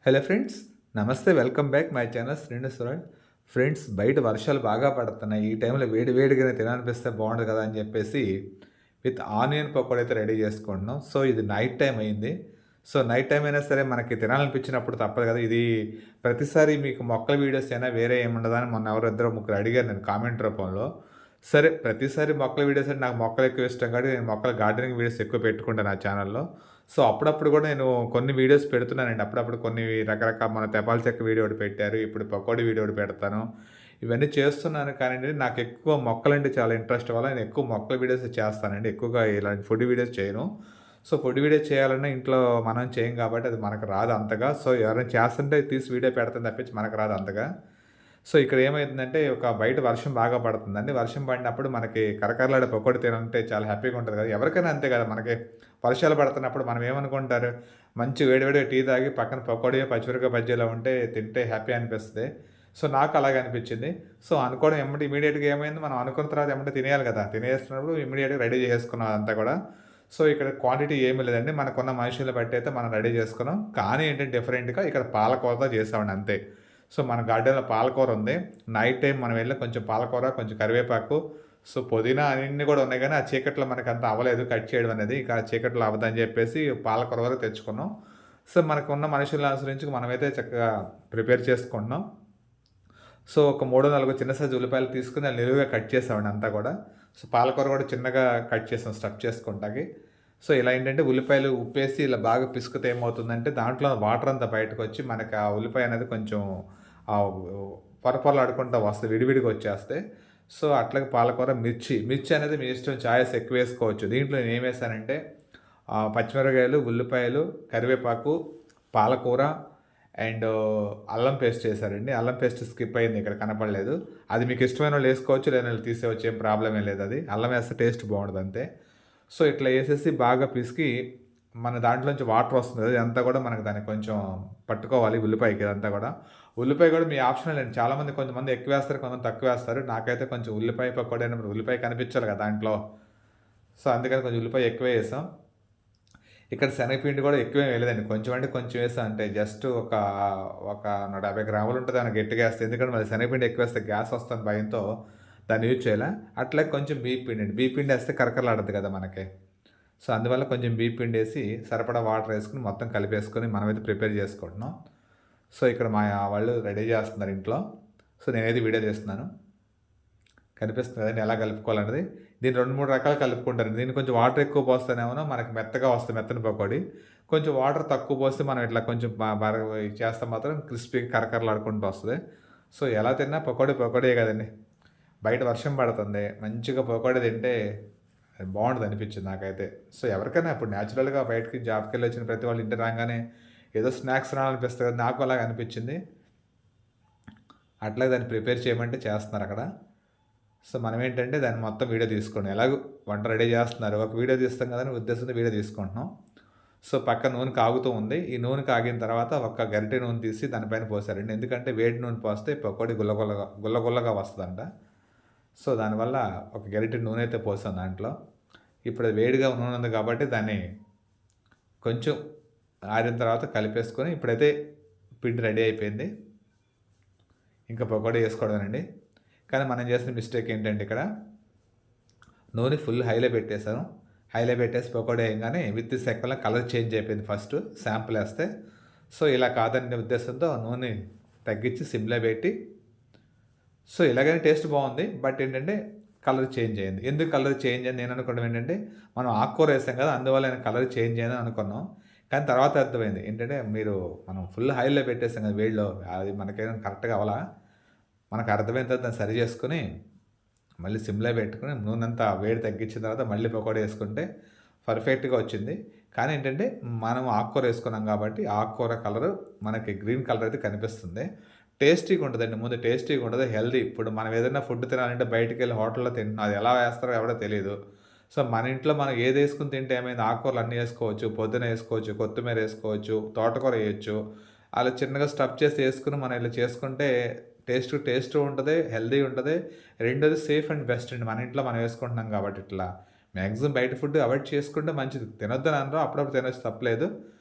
Hello friends, నమస్తే. Welcome back my channel Srinivasarao. Friends, బయట వర్షాలు బాగా పడుతున్నాయి. ఈ టైంలో వేడి వేడిగానే తినాలనిపిస్తే బాగుండదు కదా అని చెప్పేసి విత్ ఆనియన్ పకోడీ అయితే రెడీ చేసుకుంటున్నాం. సో ఇది నైట్ టైం అయింది. సో నైట్ టైం అయినా సరే మనకి తినాలనిపించినప్పుడు తప్పదు కదా. ఇది ప్రతిసారి మీకు మొక్కల వీడియోస్ అయినా వేరే ఏముండదా అని మొన్న ఎవరో ఇద్దరు ముగ్గురు అడిగారు నేను కామెంట్ రూపంలో. సరే, ప్రతిసారి మొక్కల వీడియోస్ అంటే నాకు మొక్కలు ఎక్కువ ఇష్టం కాబట్టి నేను మొక్కల గార్డెనింగ్ వీడియోస్ ఎక్కువ పెట్టుకుంటాను నా ఛానల్లో. సో అప్పుడప్పుడు కూడా నేను కొన్ని వీడియోస్ పెడుతున్నానండి. అప్పుడప్పుడు కొన్ని రకరకాల మన తెపాల చెక్క వీడియో ఒకటి పెట్టారు. ఇప్పుడు పకోడీ వీడియో ఒకటి పెడతాను. ఇవన్నీ చేస్తున్నాను కానండి, నాకు ఎక్కువ మొక్కలంటే చాలా ఇంట్రెస్ట్ వల్ల నేను ఎక్కువ మొక్కల వీడియోస్ చేస్తానండి. ఎక్కువగా ఇలాంటి ఫుడ్ వీడియోస్ చేయను. సో ఫుడ్ వీడియో చేయాలన్నా ఇంట్లో మనం చేయం కాబట్టి అది మనకు రాదు అంతగా. సో ఎవరైనా చేస్తుంటే తీసి వీడియో పెడతాం తప్పించి మనకు రాదు అంతగా. సో ఇక్కడ ఏమైతుందంటే ఒక బయట వర్షం బాగా పడుతుందండి. వర్షం పడినప్పుడు మనకి కరకరలాడే పకోడీ తినంటే చాలా హ్యాపీగా ఉంటుంది కదా. ఎవరికైనా అంతే కదా. మనకి వర్షాలు పడుతున్నప్పుడు మనం ఏమనుకుంటారు, మంచి వేడివేడిగా టీ తాగి పక్కన పకోడీ, పచ్చిమిరపకాయ బజ్జీలో ఉంటే తింటే హ్యాపీ అనిపిస్తుంది. సో నాకు అలాగే అనిపించింది. సో అనుకోవడం ఎమ్మటి ఇమీడియట్‌గా ఏమైంది, మనం అనుకున్న తర్వాత ఎమ్మటే తినేయాలి కదా. తినేస్తున్నప్పుడు ఇమీడియట్‌గా రెడీ చేసేసుకున్నాం అదంతా కూడా. సో ఇక్కడ క్వాంటిటీ ఏమీ లేదండి. మనకున్న మనుషుల్ని బట్టి అయితే మనం రెడీ చేసుకున్నాం. కానీ ఏంటంటే డిఫరెంట్‌గా ఇక్కడ పాలకోవతో చేసామండి అంతే. సో మన గార్డెన్‌లో పాలకూర ఉంది. నైట్ టైం మనం వెళ్ళి కొంచెం పాలకూర, కొంచెం కరివేపాకు, సో పుదీనా అన్నీ కూడా ఉన్నాయి కానీ ఆ చీకట్లో మనకంత అవ్వలేదు కట్ చేయడం అనేది. ఇక ఆ చీకట్లో అవ్వదని చెప్పేసి పాలకూర వరకు తెచ్చుకున్నాం. సో మనకున్న మనుషులను అనుసరించి మనమైతే చక్కగా ప్రిపేర్ చేసుకుంటున్నాం. సో ఒక 3, 4 చిన్న సైజు ఉల్లిపాయలు తీసుకొని అది నిలువుగా కట్ చేసామండి అంతా కూడా. సో పాలకూర కూడా చిన్నగా కట్ చేసాం స్టఫ్ చేసుకుంటాకి. సో ఇలా ఏంటంటే ఉల్లిపాయలు ఉప్పేసి ఇలా బాగా పిసుకుతే ఏమవుతుందంటే దాంట్లో వాటర్ అంతా బయటకొచ్చి మనకి ఆ ఉల్లిపాయ అనేది కొంచెం పొరపొరలాడుకుంటా వస్తది. విడివిడిగా వచ్చేస్తాయి. సో అట్లాగే పాలకూర, మిర్చి అనేది మీ ఇష్టం, చాయిస్ ఎక్కువ వేసుకోవచ్చు. దీంట్లో నేనేం వేసానంటే పచ్చిమిరపకాయలు, ఉల్లిపాయలు, కరివేపాకు, పాలకూర అండ్ అల్లం పేస్ట్ చేశారండి. అల్లం పేస్ట్ స్కిప్ అయింది, ఇక్కడ కనపడలేదు. అది మీకు ఇష్టమైన వాళ్ళు వేసుకోవచ్చు, లేని వాళ్ళు తీసేయవచ్చు, ఏం ప్రాబ్లం ఏం లేదు. అది అల్లం వేస్తే టేస్ట్ బాగుంటుంది అంతే. సో ఇట్లా వేసేసి బాగా పిసికి మన దాంట్లోంచి వాటర్ వస్తుంది కదా, ఇదంతా కూడా మనకు దాన్ని కొంచెం పట్టుకోవాలి ఉల్లిపాయకి. ఇదంతా కూడా ఉల్లిపాయ కూడా మీ ఆప్షనల్ అండి. చాలామంది కొంతమంది ఎక్కువ వేస్తారు, కొంతమంది తక్కువ వేస్తారు. నాకైతే కొంచెం ఉల్లిపాయ పకోడీ అయినప్పుడు ఉల్లిపాయ కనిపించాలి కదా దాంట్లో. సో అందుకని కొంచెం ఉల్లిపాయ ఎక్కువే వేసాం. ఇక్కడ శనగపిండి కూడా ఎక్కువేం వేయలేదండి. కొంచెం అంటే కొంచెం వేసాం అంటే జస్ట్ ఒక ఒక 150 గ్రాములు ఉంటుంది అని గట్టిగా వేస్తే. ఎందుకంటే మరి శనగపిండి ఎక్కువ వేస్తే గ్యాస్ వస్తుంది భయంతో దాన్ని యూజ్ చేయలే. అట్లే కొంచెం బియ్యం పిండి అండి. బియ్యం పిండి వేస్తే కరకరలాడద్దు కదా మనకి. సో అందువల్ల కొంచెం బియ్యం పిండి వేసి సరిపడా వాటర్ వేసుకుని మొత్తం కలిపేసుకొని మనమైతే ప్రిపేర్ చేసుకుంటున్నాం. సో ఇక్కడ మా వాళ్ళు రెడీ చేస్తున్నారు ఇంట్లో. సో నేనైతే వీడియో చేస్తున్నాను. కనిపిస్తుంది కదండి ఎలా కలుపుకోవాలనేది. దీన్ని 2, 3 రకాలు కలుపుకుంటారు. దీన్ని కొంచెం వాటర్ ఎక్కువ పోస్తేనేమో మనకి మెత్తగా వస్తుంది, మెత్తని పకోడీ. కొంచెం వాటర్ తక్కువ పోస్తే మనం ఇట్లా కొంచెం బాగా చేస్తే మాత్రం క్రిస్పీగా కరకరలాడుకుంటూ వస్తుంది. సో ఎలా తిన్నా పకోడీయే కదండి. బయట వర్షం పడుతుంది, మంచిగా పకోడీ తింటే బాగుంటుంది అనిపించింది నాకైతే. సో ఎవరికైనా ఇప్పుడు న్యాచురల్గా బయటకి జాబ్కి వెళ్ళి వచ్చిన ప్రతి వాళ్ళు ఇంటి రాగానే ఏదో స్నాక్స్ తినాలనిపిస్తుంది కదా, నాకు అలాగ అనిపించింది. అట్లాగే దాన్ని ప్రిపేర్ చేయమంటే చేస్తున్నారు అక్కడ. సో మనం ఏంటంటే దాన్ని మొత్తం వీడియో తీసుకోండి. ఎలాగో వంట రెడీ చేస్తున్నారు, ఒక వీడియో తీస్తాం కదా అని ఉద్దేశంతో వీడియో తీసుకుంటున్నాం. సో పక్క నూనె కాగుతూ ఉంది. ఈ నూనె కాగిన తర్వాత ఒక గరిటె నూనె తీసి దానిపైన పోసారండి. ఎందుకంటే వేడి నూనె పోస్తే పకోడీ గుల్లగుల్లగా వస్తుందంట. సో దానివల్ల ఒక గరిటె నూనె అయితే పోసాం దాంట్లో. ఇప్పుడు వేడిగా నూనె ఉంది కాబట్టి దాన్ని కొంచెం ఆరిన తర్వాత కలిపేసుకొని ఇప్పుడైతే పిండి రెడీ అయిపోయింది. ఇంకా పకోడీ వేసుకోవడమేనండి. కానీ మనం చేసిన మిస్టేక్ ఏంటంటే ఇక్కడ నూనె ఫుల్ హైలో పెట్టేశాను. హైలో పెట్టేసి పకోడీ వేయగానే విత్ సెకండ్లో కలర్ చేంజ్ అయిపోయింది ఫస్ట్ శాంపుల్ వేస్తే. సో ఇలా కాదనే ఉద్దేశంతో నూనె తగ్గించి సిమ్లో పెట్టి, సో ఇలాగైనా టేస్ట్ బాగుంది. బట్ ఏంటంటే కలర్ చేంజ్ అయింది. ఎందుకు కలర్ చేంజ్ అయింది నేను అనుకోవడం ఏంటంటే, మనం ఆకుకూర వేసాం కదా అందువల్ల నేను కలర్ చేంజ్ అయిందని అనుకున్నాం. కానీ తర్వాత అర్థమైంది ఏంటంటే, మనం ఫుల్ హైలో పెట్టేసాం కదా వేడిలో, అది మనకేమైనా కరెక్ట్గా అవ్వాలా. మనకు అర్థమైన తర్వాత దాన్ని సరి చేసుకొని మళ్ళీ సిమ్లో పెట్టుకుని నూనె అంతా వేడి తగ్గించిన తర్వాత మళ్ళీ పకోడీ వేసుకుంటే పర్ఫెక్ట్గా వచ్చింది. కానీ ఏంటంటే మనం ఆకుకూర వేసుకున్నాం కాబట్టి ఆకుకూర కలరు మనకి గ్రీన్ కలర్ అయితే కనిపిస్తుంది. టేస్టీగా ఉంటుందండి. ముందు టేస్టీగా ఉంటుంది, హెల్దీ. ఇప్పుడు మనం ఏదైనా ఫుడ్ తినాలంటే బయటికి వెళ్ళి హోటల్లో తింటున్నాం, అది ఎలా వేస్తారో ఎవడో తెలియదు. సో మన ఇంట్లో మనం ఏది వేసుకుని తింటే ఏమైంది, ఆకుకూరలు అన్నీ వేసుకోవచ్చు, పొద్దున వేసుకోవచ్చు, కొత్తిమీర వేసుకోవచ్చు, తోటకూర వేయచ్చు. అలా చిన్నగా స్టఫ్ చేసి వేసుకుని మనం ఇలా చేసుకుంటే టేస్ట్ ఉంటుంది, హెల్దీ ఉంటుంది. రెండోది సేఫ్ అండ్ బెస్ట్ అండి. మన ఇంట్లో మనం వేసుకుంటున్నాం కాబట్టి ఇట్లా మ్యాక్సిమం బయట ఫుడ్ అవాయిడ్ చేసుకుంటే మంచిది. తినొద్దని అనరు, అప్పుడప్పుడు తినొచ్చు, తప్పలేదు.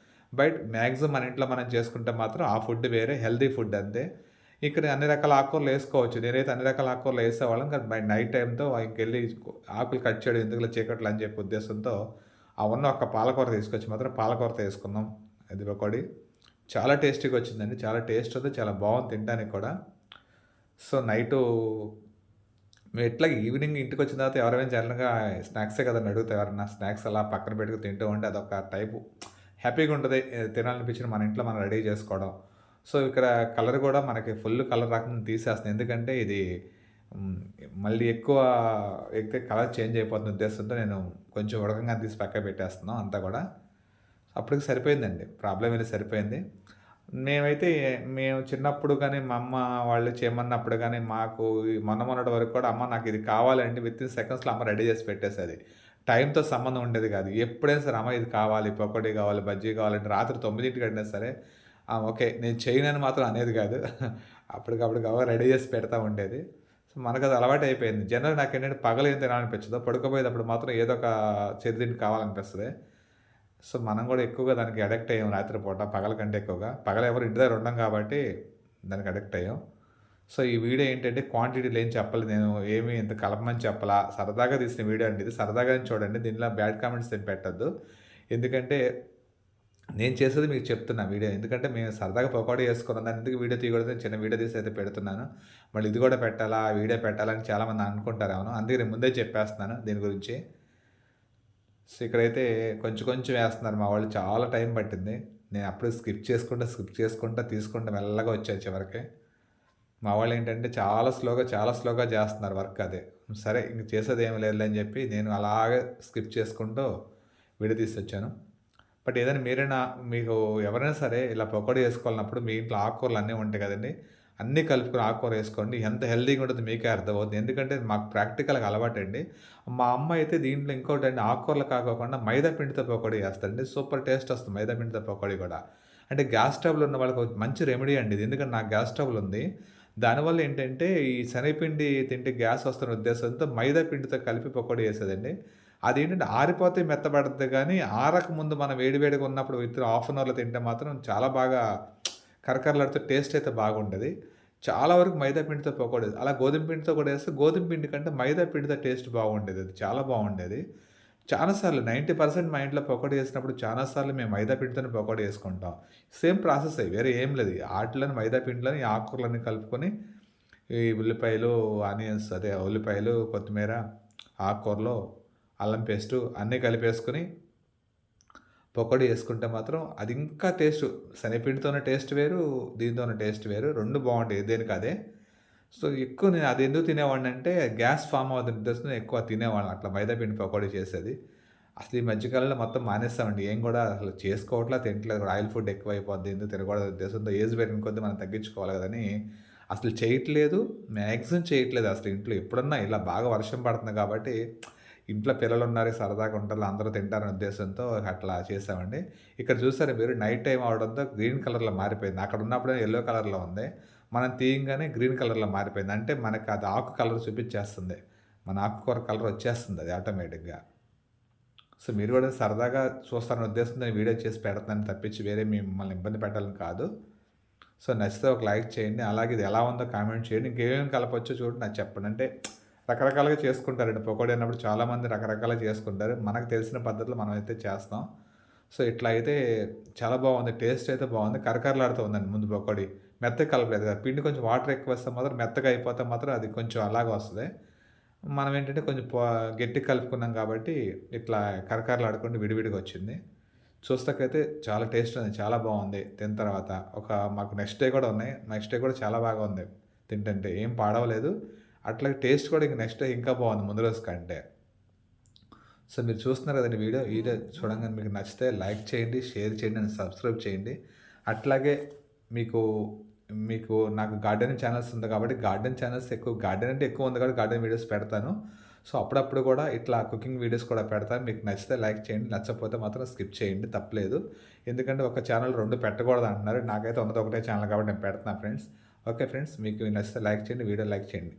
బట్ మ్యాక్సిమం మన ఇంట్లో మనం చేసుకుంటే మాత్రం ఆ ఫుడ్ వేరే, హెల్తీ ఫుడ్ అంతే. ఇక్కడ అన్ని రకాల ఆకుకూరలు ఏసుకోవచ్చు. నేనైతే అన్ని రకాల ఆకుకూరలు ఏసేవాళ్ళం. కానీ బై నైట్ టైమ్‌తో ఇంకెళ్ళి ఆకులు కట్ చేయడం ఎందుకులే చీకట్లో అని చెప్పి ఉద్దేశంతో ఆ ఉన్న ఒక్క పాలకూర తీసుకొచ్చి మాత్రం పాలకూరతో ఏసుకున్నాం. అది పకోడీ. చాలా టేస్టీగా వచ్చిందండి. చాలా టేస్ట్ ఉంది. చాలా బాగుంది తినడానికి కూడా. సో, నైటు మేము ఎట్లాగ ఈవినింగ్ ఇంటికొచ్చిన తర్వాత ఎవరైనా జనరల్‌గా స్నాక్సే కదండీ అడుగుతారు ఎవరన్నా. స్నాక్స్ అలా పక్కన పెట్టుకొని తింటూ ఉంటే అదొక టైపు హ్యాపీగా ఉంటది. తినాలనిపించిన మన ఇంట్లో మనం రెడీ చేసుకోవడం. సో, ఇక్కడ కలర్ కూడా మనకి ఫుల్ కలర్ రాకముందు తీసేస్తున్నాను. ఎందుకంటే ఇది హ్మ్, మళ్ళీ ఎక్కువ ఎగితే కలర్ చేంజ్ అయిపోతున్న ఉద్దేశంతో నేను కొంచెం ఉడకంగానే తీసి పక్కకు పెట్టేస్తున్నాం అంతా కూడా. అప్పటికి సరిపోయిందండి. ప్రాబ్లమ్ ఏం సరిపోయింది. మేమైతే మేము చిన్నప్పుడు గానీ, మా అమ్మ వాళ్ళు చేయమన్నప్పుడు గానీ, మాకు ఈ మొన్నటి వరకు కూడా అమ్మ నాకిది కావాలంటే వితిన్ సెకండ్స్‌లో అమ్మ రెడీ చేసి పెట్టేసేది. టైంతో సంబంధం ఉండేది కాదు. ఎప్పుడైనా సరే అమ్మ ఇది కావాలి, పకోడీ కావాలి, బజ్జీ కావాలంటే రాత్రి 9కి అయినా సరే ఓకే. నేను చేయనని మాత్రం అనేది కాదు. అప్పటికప్పుడు గబగబా రెడీ చేసి పెడతా ఉండేది. సో, మనకది అలవాటయిపోయింది. జనరల్‌గా నాకేంటంటే పగలేం తినాలనిపించదు. పడుకోబోయేటప్పుడు మాత్రం ఏదో ఒక చిరుతిండి కావాలనిపిస్తది. సో, మనం గూడా ఎక్కువగా దానికి అడిక్ట్ అయ్యాం రాత్రిపూట పగల కంటే ఎక్కువగా. పగలెవరు ఇంటి దగ్గర ఉండం కాబట్టి దానికి అడిక్ట్ అయ్యాం. సో, ఈ వీడియో ఏంటంటే క్వాంటిటీలు ఏం చెప్పలేదు నేను. ఏమి ఇంత కలపమని చెప్పలా. సరదాగా తీసిన వీడియో అండి ఇది. సరదాగానే చూడండి. దీనిలో బ్యాడ్ కామెంట్స్ ఏం పెట్టొద్దు. ఎందుకంటే నేను చేసేది మీకు చెప్తున్నా వీడియో. ఎందుకంటే మేము సరదాగా పకోడీ చేసుకున్నాం. దాన్ని ఎందుకు వీడియో తీయకూడదని చిన్న వీడియో తీసి అయితే పెడుతున్నాను. మళ్ళీ ఇది గూడా పెట్టాలా, ఆ వీడియో పెట్టాలా అని చాలామంది అనుకుంటారేమో. అందుకే నేను ముందే చెప్పేస్తున్నాను దీని గురించి. సో, ఇక్కడైతే కొంచెం కొంచెం వేస్తున్నారు మా వాళ్ళు. చాలా టైం పట్టింది. నేను అప్పుడే స్కిప్ చేసుకుంటా తీసుకుంటా మెల్లగా వచ్చాను చివరికి. మా వాళ్ళేంటంటే చాలా స్లోగా చేస్తున్నారు వర్క్ అది. సరే ఇంక చేసేదేమి లేదులే అని చెప్పి నేను అలాగే స్కిప్ చేసుకుంటూ వీడియో తీసొచ్చాను. బట్ ఏదైనా మీకు ఎవరైనా సరే ఇలా పకోడీ చేసుకోవాలన్నప్పుడు మీ ఇంట్లో ఆకుకూరలు అన్నీ ఉంటాయి కదండీ! అన్నీ కలుపుకొని ఆకుకూర ఏసుకోండి. ఎంత హెల్తీగా ఉంటదో మీకే అర్థమవుద్ది. ఎందుకంటే మాకు ప్రాక్టికల్‌గా అలవాటండి. మా అమ్మ అయితే దీంట్లో ఇంకోటండి ఆకుకూరలు కాకోకుండా మైదా పిండితో పకోడీ చేస్తదండి. సూపర్ టేస్ట్ వస్తుంది మైదా పిండితో పకోడీ కూడా. అంటే గ్యాస్ ట్రబుల్ ఉన్న వాళ్ళకి ఒక మంచి రెమెడీ అండి ఇది. ఎందుకంటే నాకు గ్యాస్ ట్రబుల్ ఉంది. దానివల్ల ఏంటంటే ఈ శనగపిండి తింటే గ్యాస్ వస్తున్న ఉద్దేశంతో మైదా పిండితో కలిపి పకోడీ చేసేదండి. అదేంటంటే ఆరిపోతే మెత్తబడద్ది గానీ, ఆరకముందు మనం వేడిగా ఉన్నప్పుడు విత్ హాఫ్ అన్ అవర్‌లో తింటే మాత్రం చాలా బాగా కరకరలాడుతూ టేస్ట్ అయితే బాగుంటది. చాలా వరకు మైదా పిండితో పకోడీ అలా గోధుమ పిండితో కూడా ఏస్తే గోధుమ పిండి కంటే మైదా పిండితో టేస్ట్ బాగుండేది. అది చాలా బాగుండేది. చాలా సార్లు 90% మా ఇంట్లో పకోడీ చేసినప్పుడు చాలా సార్లు మేము మైదా పిండితోనే పకోడీ చేసుకుంటాం. సేమ్ ప్రాసెసే వేరే ఏం లేదు. ఆటిలోని మైదా పిండిలోని ఈ ఆకుకూరలన్నీ కలుపుకొని ఈ ఉల్లిపాయలు, ఆనియన్స్ అదే ఉల్లిపాయలు, కొత్తిమీర, ఆకుకూరలు, అల్లం పేస్టు అన్నీ కలిపేసుకొని పకోడీ యేసుకుంటే మాత్రం అది ఇంకా టేస్టు. శనగపిండితోనే టేస్ట్ వేరు, దీనితోనే టేస్ట్ వేరు. 2 బావుంటాయి దేనికదే. సో, ఎక్కువ నేను అదెందుకు తినేవాడినంటే గ్యాస్ ఫార్మ్ అవ్వదని ఉద్దేశంతో ఎక్కువ తినేవాళ్ళం అట్లా మైదా పిండి పకోడీ చేసేది. అసలు ఈ మధ్య కాలంలో మొత్తం మానేసామండి. ఏం గూడా అసలు చేసుకోవట్లా, తింటలేదు కూడా. ఆయిల్ ఫుడ్ ఎక్కువైపోద్ది. ఎందుకు తినకూడదు ఉద్దేశంతో ఏజ్ పెరిగిన కొద్దీ మనం తగ్గించుకోవాలి గదని అసలు చేయట్లేదు. మాక్సిమం చేయట్లేదు అసలు ఇంట్లో. ఎప్పుడన్నా ఇలా బాగా వర్షం పడుతుంది కాబట్టి ఇంట్లో పిల్లలున్నారు సరదాగా ఉంటారు అందరూ తింటారనే ఉద్దేశంతో అట్లా చేసామండి. ఇక్కడ చూసారా మీరు నైట్ టైమ్ అవ్వడంతో గ్రీన్ కలర్‌లో మారిపోయింది. అక్కడ ఉన్నప్పుడే యెల్లో కలర్‌లో ఉంది. మనం తీయంగానే గ్రీన్ కలర్‌లో మారిపోయింది. అంటే మనకు అది ఆకు కలర్ చూపించేస్తుంది. మన ఆకుకూర కలర్ వచ్చేస్తుంది అది ఆటోమేటిక్‌గా. సో, మీరు కూడా సరదాగా చూస్తారనే ఉద్దేశంతో నేను వీడియో చేసి పెడుతున్నాను తప్పించి వేరే మిమ్మల్ని ఇబ్బంది పెట్టాలని కాదు. సో, నచ్చితే ఒక లైక్ చేయండి. అలాగే ఇది ఎలా ఉందో కామెంట్ చేయండి. ఇంకేమేమి కలపొచ్చో చూడండి నాకు చెప్పండి. అంటే రకరకాలుగా చేసుకుంటారండి. పకోడీ అన్నప్పుడు చాలామంది రకరకాలుగా చేసుకుంటారు. మనకు తెలిసిన పద్ధతిలో మనమైతే చేస్తాం. సో, ఇట్లా అయితే చాలా బాగుంది. టేస్ట్ అయితే బాగుంది. కరకరలాడుతూ ఉందండి ముందు పకోడీ. మెత్తగా కలపలేదు కదా! పిండి కొంచెం వాటర్ ఎక్కువేస్తే మాత్రం మెత్తగా అయిపోతే మాత్రం అది కొంచెం అలాగే వస్తది. మనం ఏంటంటే కొంచెం గట్టిగా కలుపుకున్నాం కాబట్టి ఇట్లా కరకరలాడుకుంటూ విడివిడిగా వచ్చింది. చూస్తాకైతే చాలా టేస్ట్ ఉంది. చాలా బాగుంది తిన్న తర్వాత. మాకు నెక్స్ట్ డే కూడా ఉన్నాయి. నెక్స్ట్ డే కూడా చాలా బాగా ఉంది తింటుంటే. ఏం పాడవలేదు. అట్లాగే టేస్ట్ కూడా ఇంక నెక్స్ట్ డే ఇంకా బాగుంది ముందు రోజు కంటే. సో, మీరు చూస్తున్నారు కదండీ వీడియో చూడంగానే మీకు నచ్చితే లైక్ చేయండి, షేర్ చేయండి అండ్ సబ్స్క్రైబ్ చేయండి. అట్లాగే మీకు మీకు నాకు గార్డెనింగ్ ఛానల్స్ ఉంది కాబట్టి గార్డెన్ ఛానల్స్ గార్డెన్ అంటే ఎక్కువ ఉంది కాబట్టి గార్డెన్ వీడియోస్ పెడతాను. సో, అప్పుడప్పుడు కూడా ఇట్లా కుకింగ్ వీడియోస్ కూడా పెడతాను. మీకు నచ్చితే లైక్ చేయండి. నచ్చకపోతే మాత్రం స్కిప్ చేయండి తప్పులేదు. ఎందుకంటే ఒక ఛానల్ 2 పెట్టకూడదు అంటున్నారు. నాకైతే ఉన్నది ఒకటే ఛానల్ కాబట్టి నేను పెడుతున్నా ఫ్రెండ్స్. ఓకే ఫ్రెండ్స్ మీకు నచ్చితే లైక్ చేయండి. వీడియో లైక్ చేయండి.